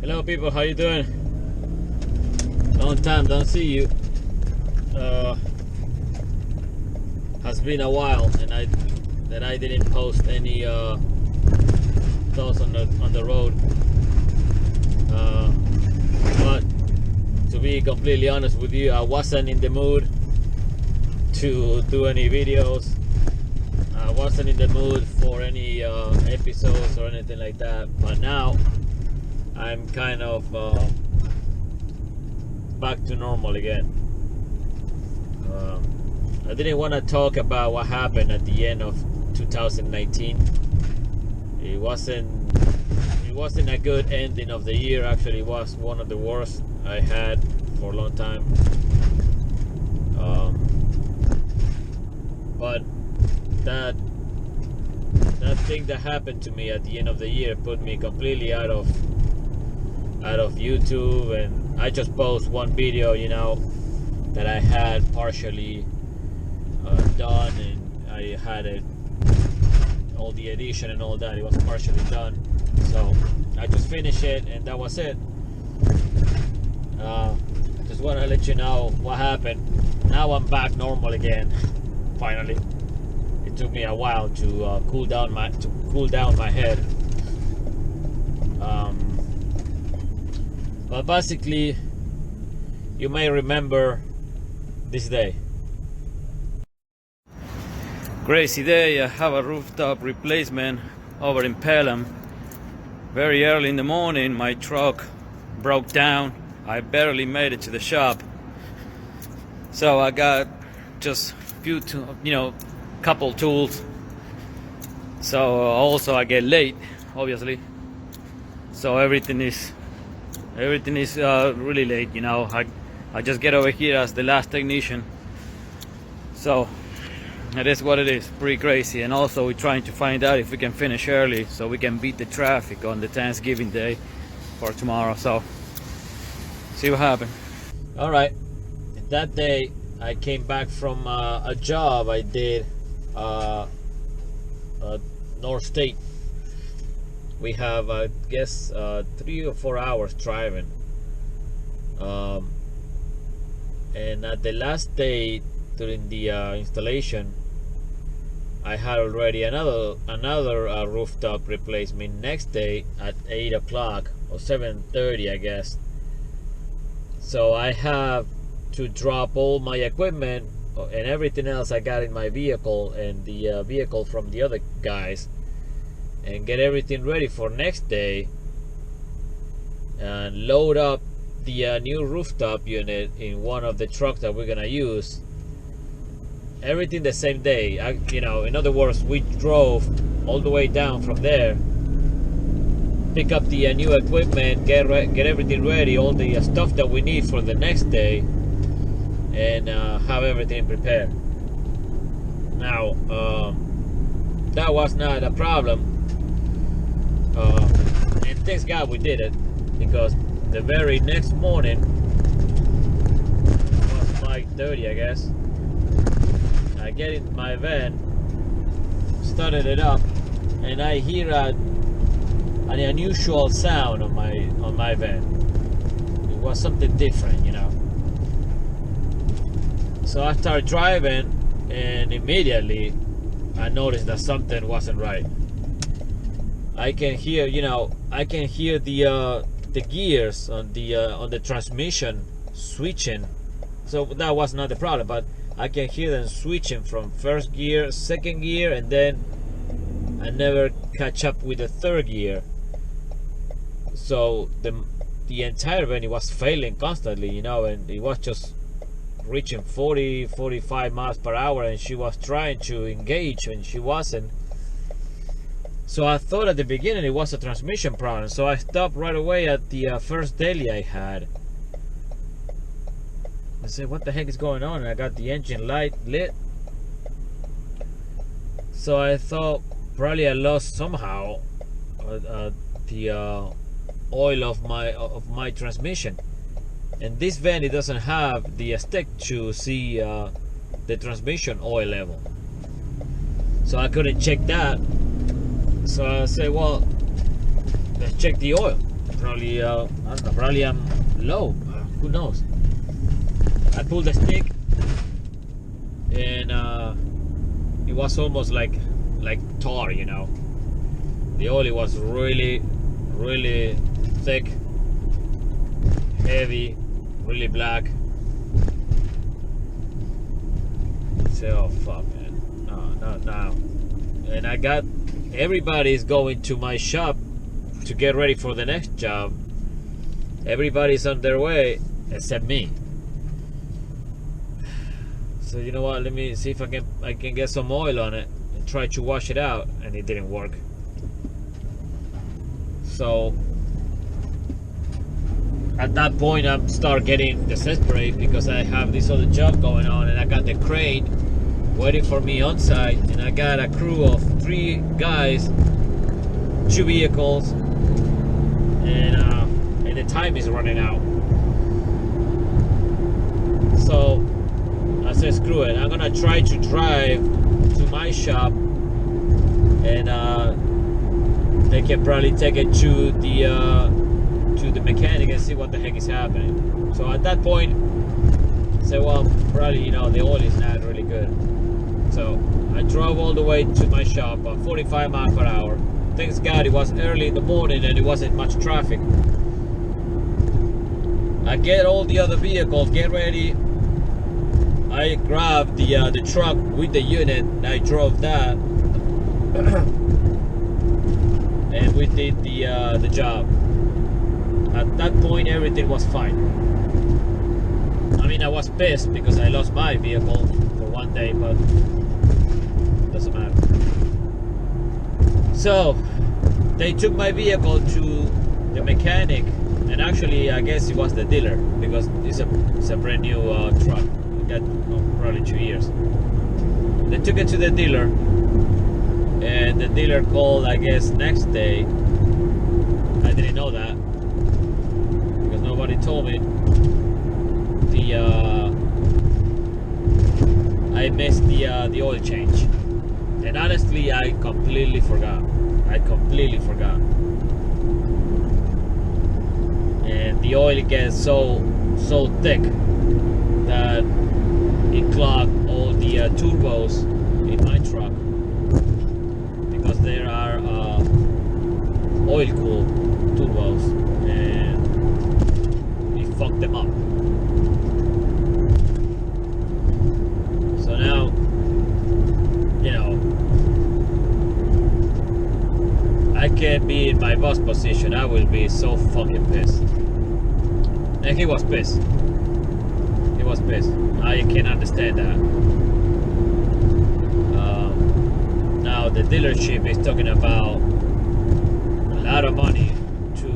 Hello people, how you doing? Long time don't see you. Has been a while and I didn't post any thoughts on the road. But to be completely honest with you, I wasn't in the mood to do any videos. I wasn't in the mood for any episodes or anything like that, but now I'm kind of back to normal again. I didn't want to talk about what happened at the end of 2019. It wasn't a good ending of the year. Actually, it was one of the worst I had for a long time. But that thing that happened to me at the end of the year put me completely out of YouTube, and I just post one video, you know, that I had partially done, and I had it, all the edition and all that, it was partially done, so I just finished it and that was it. Just want to let you know what happened. Now I'm back normal again. Finally, it took me a while to cool down my head. But basically, you may remember this day. Crazy day. I have a rooftop replacement over in Pelham. Very early in the morning, my truck broke down. I barely made it to the shop, so I got just few, couple tools. So also I get late, obviously. So everything is really late, you know. I just get over here as the last technician. So it is what it is, pretty crazy. And also we're trying to find out if we can finish early so we can beat the traffic on the Thanksgiving day for tomorrow. So see what happens. All right, that day I came back from a job I did North State. We have I guess 3 or 4 hours driving, and at the last day during the installation, I had already another rooftop replacement next day at 8 o'clock or 7:30, I guess. So I have to drop all my equipment and everything else I got in my vehicle and the vehicle from the other guys, and get everything ready for next day and load up the new rooftop unit in one of the trucks that we're gonna use. Everything the same day. In other words, we drove all the way down from there, pick up the new equipment, get everything ready, all the stuff that we need for the next day, and have everything prepared. Now that was not a problem, and thanks God we did it, because the very next morning, it was 5:30 I guess, I get in my van, started it up, and I hear an unusual sound on my van. It was something different, you know. So I started driving, and immediately I noticed that something wasn't right. I can hear the gears on the transmission switching. So that was not the problem, but I can hear them switching from first gear, second gear, and then I never catch up with the third gear. So the entire van was failing constantly, you know, and it was just reaching 40-45 miles per hour, and she was trying to engage and she wasn't. So I thought at the beginning it was a transmission problem, so I stopped right away at the first deli I had. I said, what the heck is going on? And I got the engine light lit, so I thought probably I lost somehow the oil of my transmission. And this van, it doesn't have the stick to see the transmission oil level, so I couldn't check that. So I said, well, let's check the oil. Probably I don't know, probably I'm low. Who knows? I pulled the stick, and it was almost like tar, you know. The oil was really thick, heavy, really black. So, oh fuck, man, no. And I got everybody's going to my shop to get ready for the next job. Everybody's on their way except me. So you know what? Let me see if I can get some oil on it and try to wash it out, and it didn't work. So at that point, I start getting desperate because I have this other job going on, and I got the crane waiting for me on site, and I got a crew of 3 guys, 2 vehicles, and the time is running out. So I said, screw it, I'm gonna try to drive to my shop, and they can probably take it to the mechanic and see what the heck is happening. So at that point, I said, well, probably, you know, the oil is not really good. So I drove all the way to my shop at 45 miles per hour. Thanks God it was early in the morning and it wasn't much traffic. I get all the other vehicles, get ready. I grabbed the truck with the unit, and I drove that, and we did the job. At that point, everything was fine. I mean, I was pissed because I lost my vehicle for one day, but it doesn't matter. So they took my vehicle to the mechanic, and actually, I guess it was the dealer because it's a brand new truck. It got probably 2 years. They took it to the dealer, and the dealer called, I guess, next day. I didn't know that because nobody told me. I missed the oil change, and honestly, I completely forgot. And the oil gets so thick that it clogged all the turbos in my truck because there are oil-cooled turbos, and it fucked them up. So now, you know, I can't be in my boss position. I will be so fucking pissed. And he was pissed. I can understand that. Now the dealership is talking about a lot of money to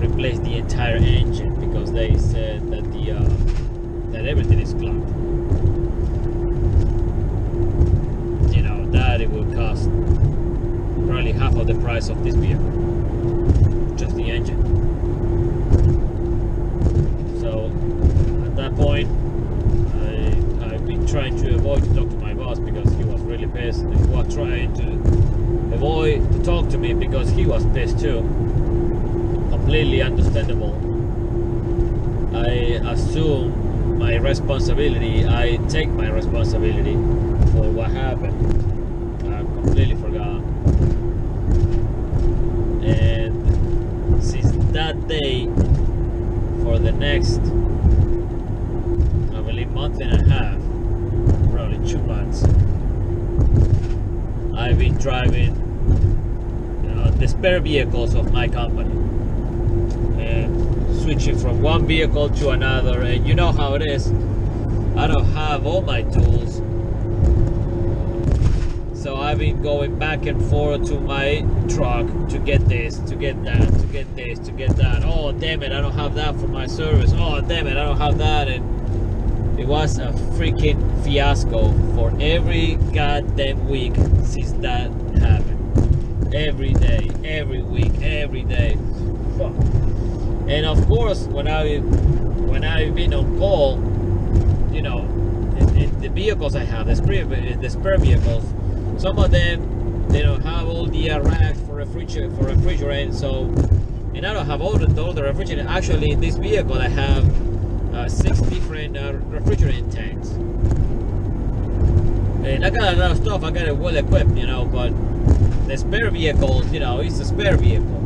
replace the entire engine because they said that that everything is clogged. You know, that it will cost probably half of the price of this vehicle, just the engine. So at that point, I've been trying to avoid to talk to my boss because he was really pissed, and he was trying to avoid to talk to me because he was pissed too. Completely understandable. I assume my responsibility. I take my responsibility for what happened. I completely forgot. And since that day, for the next, I believe, month and a half, probably 2 months, I've been driving the spare vehicles of my company and switching from one vehicle to another. And you know how it is, I don't have all my tools, so I've been going back and forth to my truck to get this, to get that, to get this, to get that. Oh damn it, I don't have that for my service. Oh damn it, I don't have that. And it was a freaking fiasco for every goddamn week since that happened. Every day, every week, every day. Fuck. And of course, when I've been on call, you know, the vehicles I have, the spare vehicles, some of them, they don't have all the racks for refrigerant, so And I don't have all the refrigerant. Actually, in this vehicle, I have 6 different refrigerant tanks. And I got a lot of stuff. I got it well equipped, but the spare vehicle, it's a spare vehicle.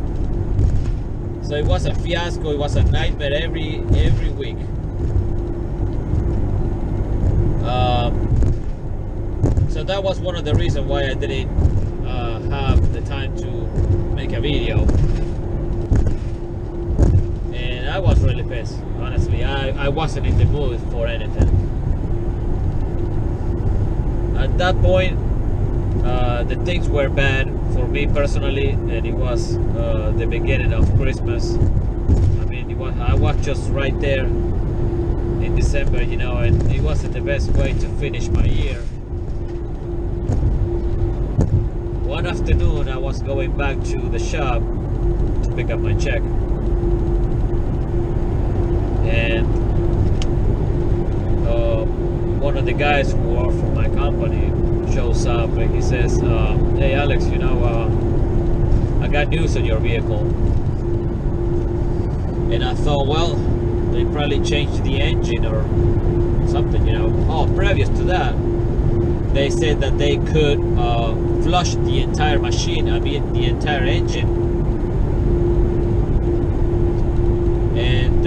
So it was a fiasco. It was a nightmare every week. So that was one of the reasons why I didn't have the time to make a video. And I was really pissed, honestly. I wasn't in the mood for anything. At that point, the things were bad for me personally, and it was the beginning of Christmas. I mean, I was just right there in December, and it wasn't the best way to finish my year. One afternoon, I was going back to the shop to pick up my check, and one of the guys who work for my company shows up and he says, "Hey Alex, I got news on your vehicle." And I thought, well, they probably changed the engine or something, Oh, previous to that, they said that they could flush the entire machine, the entire engine, and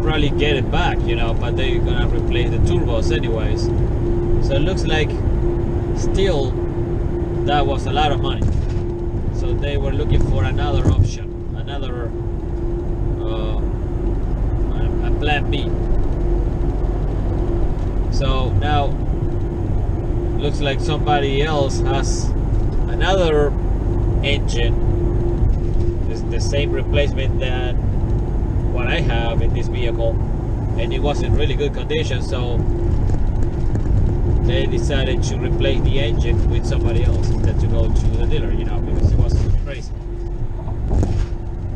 probably get it back, but they're gonna replace the turbos anyways. So it looks like still that was a lot of money. So they were looking for another option, another a plan B. So now looks like somebody else has another engine. It's the same replacement that what I have in this vehicle, and it was in really good condition, so they decided to replace the engine with somebody else instead to go to the dealer, because it was crazy.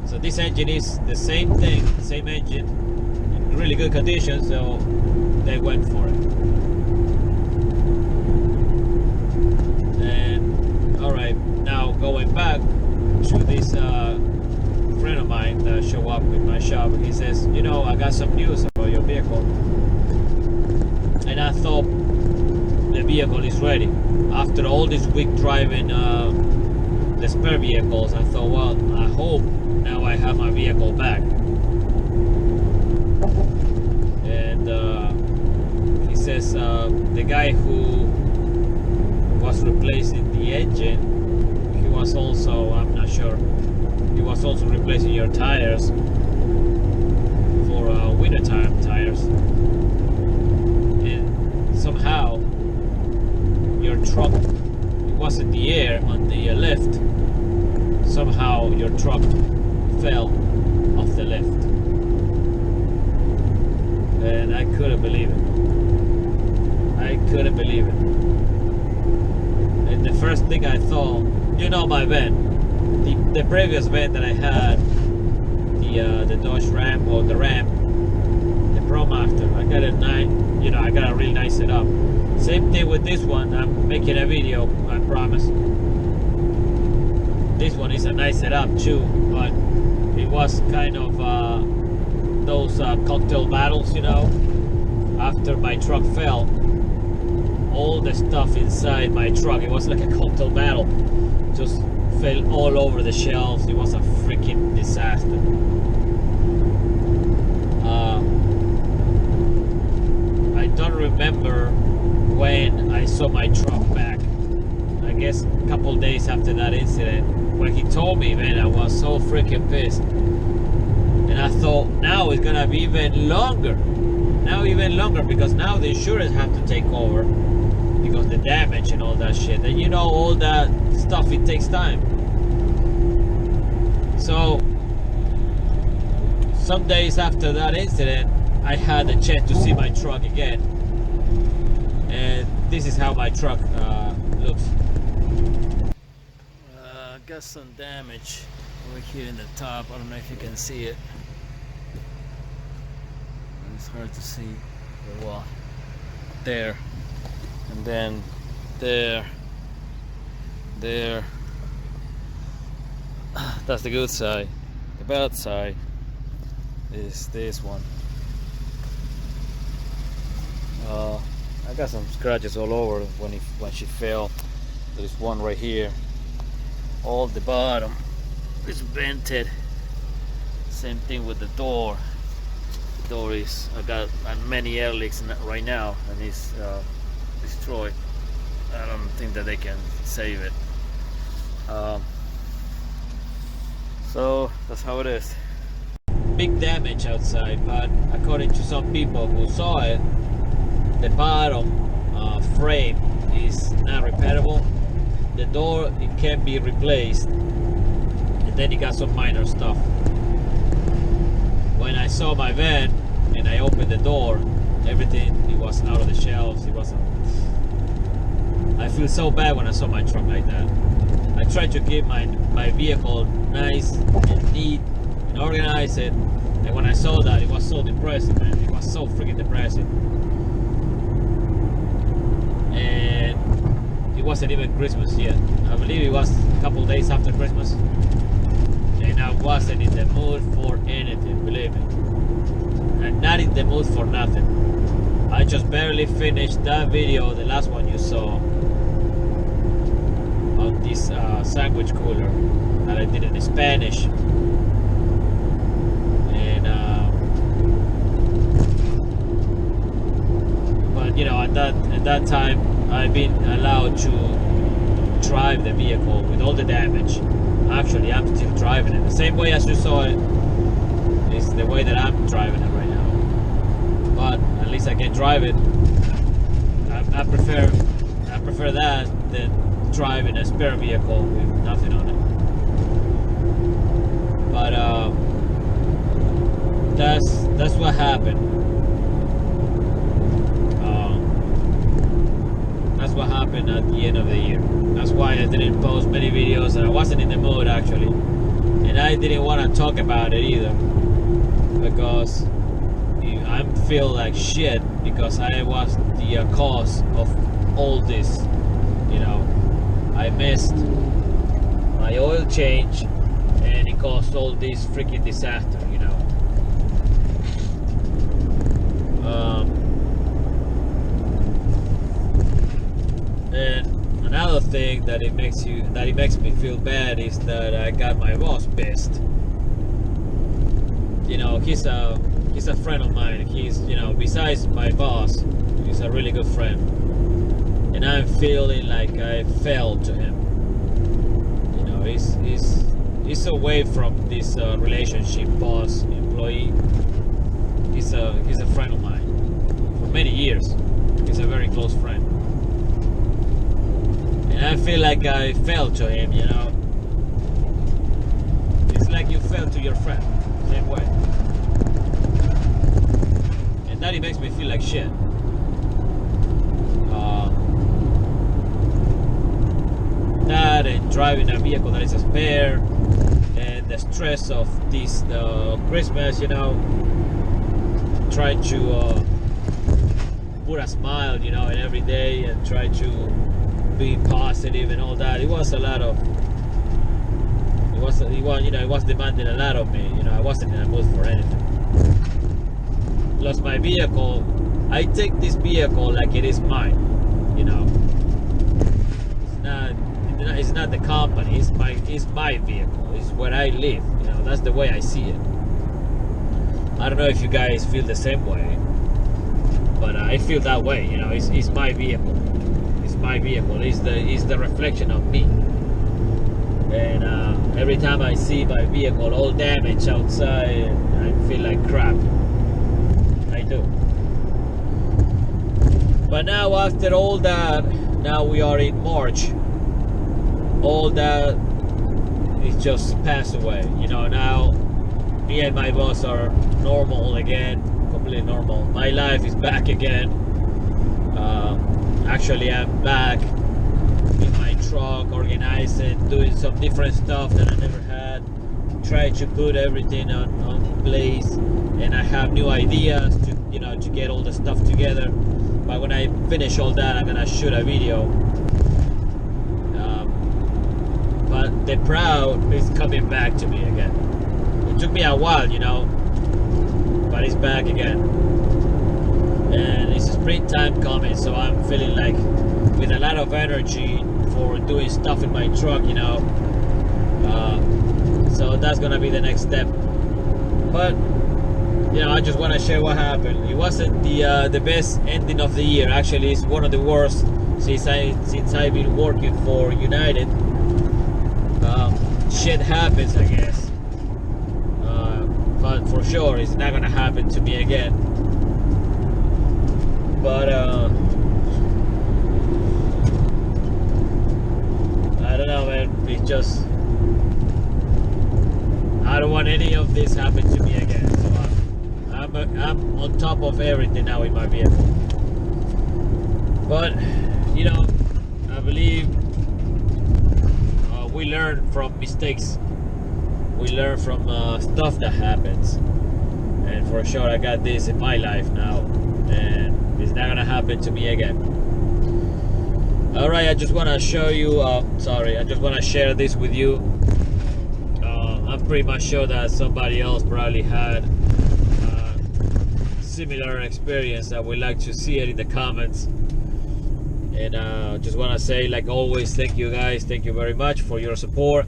So this engine is the same thing, same engine, in really good condition, so they went for it. And alright, now going back to this friend of mine that showed up in my shop, and he says, I got some news about your vehicle. And I thought the vehicle is ready. After all this week driving the spare vehicles, I thought, well, I hope now I have my vehicle back. And he says the guy who was replacing the engine, he was also, I'm not sure, he was also replacing your tires for wintertime tires. And somehow your truck, it was in the air on the lift, somehow your truck fell off the lift. And I couldn't believe it. I couldn't believe it. And the first thing I thought, my van, the previous van that I had, the Dodge Ram, or the Ram, the ProMaster, I got it I gotta really nice it up. Same thing with this one. I'm making a video, I promise. This one is a nice setup too, but it was kind of those cocktail battles, after my truck fell. All the stuff inside my truck, it was like a cocktail battle, just fell all over the shelves. It was a freaking disaster. I don't remember when I saw my truck back. I guess a couple days after that incident, when he told me, man, I was so freaking pissed. And I thought, now it's gonna be even longer. Because now the insurance have to take over because the damage and all that shit. And all that stuff, it takes time. So some days after that incident, I had a chance to see my truck again, and this is how my truck looks. Got some damage over here in the top. I don't know if you can see it. It's hard to see. Well, there, and then there, That's the good side. The bad side is this one. I got some scratches all over when she fell. There's one right here. All the bottom is vented. Same thing with the door. The door is, I got many air leaks right now, and it's destroyed. I don't think that they can save it. So that's how it is. Big damage outside, but according to some people who saw it, the bottom frame is not repairable. The door, it can be replaced, and then it got some minor stuff. When I saw my van and I opened the door, everything, it was out of the shelves. It wasn't. I feel so bad when I saw my truck like that. I tried to keep my vehicle nice and neat and organize it, and when I saw that, it was so depressing, man. It was so freaking depressing. And it wasn't even Christmas yet. I believe it was a couple days after Christmas, and I wasn't in the mood for anything, believe me. I'm not in the mood for nothing. I just barely finished that video, the last one you saw, on this sandwich cooler that I did in Spanish. And but you know, at that time, I've been allowed to drive the vehicle with all the damage. Actually, I'm still driving it the same way as you saw it. Is the way that I'm driving it right now. But at least I can drive it. I prefer that than driving a spare vehicle with nothing on it. But that's what happened. That's what happened at the end of the year. That's why I didn't post many videos, and I wasn't in the mood actually, and I didn't want to talk about it either, because I feel like shit because I was the cause of all this. You know, I missed my oil change, and it caused all this freaking disaster. You know. And another thing that it makes me feel bad is that I got my boss pissed. You know, he's a friend of mine. He's, you know, besides my boss, he's a really good friend. And I'm feeling like I fell to him. You know, he's away from this relationship, boss employee. He's a friend of mine for many years. He's a very close friend. And I feel like I fell to him, you know. It's like you fell to your friend, same way. And that it makes me feel like shit. That and driving a vehicle that is a spare, and the stress of this Christmas, you know, try to put a smile, you know, in every day, and try to be positive and all that. It was a lot of, it was demanding a lot of me. You know, I wasn't in the mood for anything. Plus my vehicle, I take this vehicle like it is mine. You know, it's not the company. It's my vehicle. It's where I live. You know, that's the way I see it. I don't know if you guys feel the same way, but I feel that way. You know, it's my vehicle. My vehicle is the reflection of me, and every time I see my vehicle all damaged outside, I feel like crap. I do. But now, after all that, now we are in March, all that is just passed away. You know, now me and my boss are normal again, completely normal. My life is back again. Actually, I'm back in my truck, organizing, doing some different stuff that I never had. Try to put everything on place, and I have new ideas to, you know, to get all the stuff together. But when I finish all that, I'm gonna shoot a video. but the proud is coming back to me again. It took me a while, you know, but it's back again. And it's springtime coming, so I'm feeling like with a lot of energy for doing stuff in my truck, you know. So that's gonna be the next step. But you know, I just want to share what happened. It wasn't the best ending of the year. Actually, it's one of the worst since I've been working for United. Shit happens, I guess. But for sure, it's not gonna happen to me again. But I don't know, man. It's just I don't want any of this happen to me again. So I'm on top of everything now in my vehicle. But you know, I believe we learn from mistakes. We learn from stuff that happens. And for sure, I got this in my life now, and it's not gonna happen to me again. All right, I just want to show you. I just want to share this with you. I'm pretty much sure that somebody else probably had similar experience. I would like to see it in the comments. And just want to say, like always, thank you guys. Thank you very much for your support.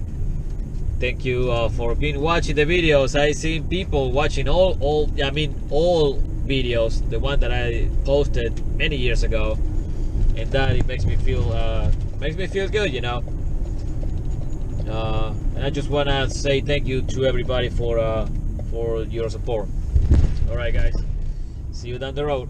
Thank you for being watching the videos. I seen people watching all videos, the one that I posted many years ago, and that it makes me feel good, you know. And I just want to say thank you to everybody for your support. All right, guys. See you down the road.